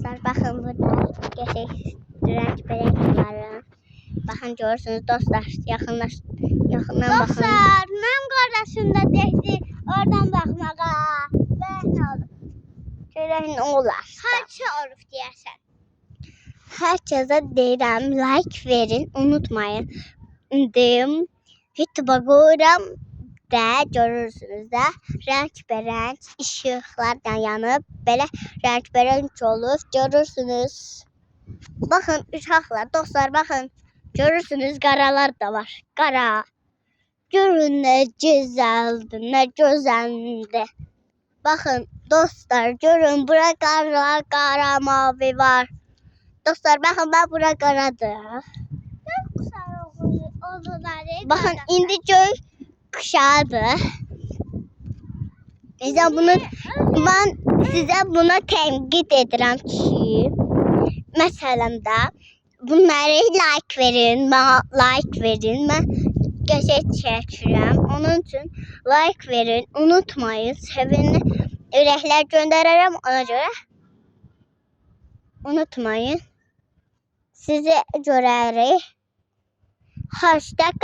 dostlar, bakın burada gerçek renk var. Bakın görürsünüz dostlar, yakından bakın. Dostlar, mən qardaşımda deyildi oradan baxmağa. Ben oldum. Görək nə olar. Kaça olub deyəsən. Herkese deyirəm, like verin, unutmayın. YouTube'a qoyuram da görürsünüz də renk işıqlar yanıb, belə renk olur, görürsünüz. Bakın uşaqlar, dostlar bakın. Görürsünüz qaralar da var. Qara. Görün nə gözəldir, nə gözəldir. Bakın dostlar, görün bura qara mavi var. Dostlar bakın ben bura qaradır. Bakın indi göy kışadır. Ben size buna tənqid edirəm ki, məsələn də bunları like verin, mən qəşəng çəkirəm. Onun üçün like verin, unutmayın. Sevimli ürəklər göndərərəm ona görə. Unutmayın. Sizi görərik. Hoşça kalın.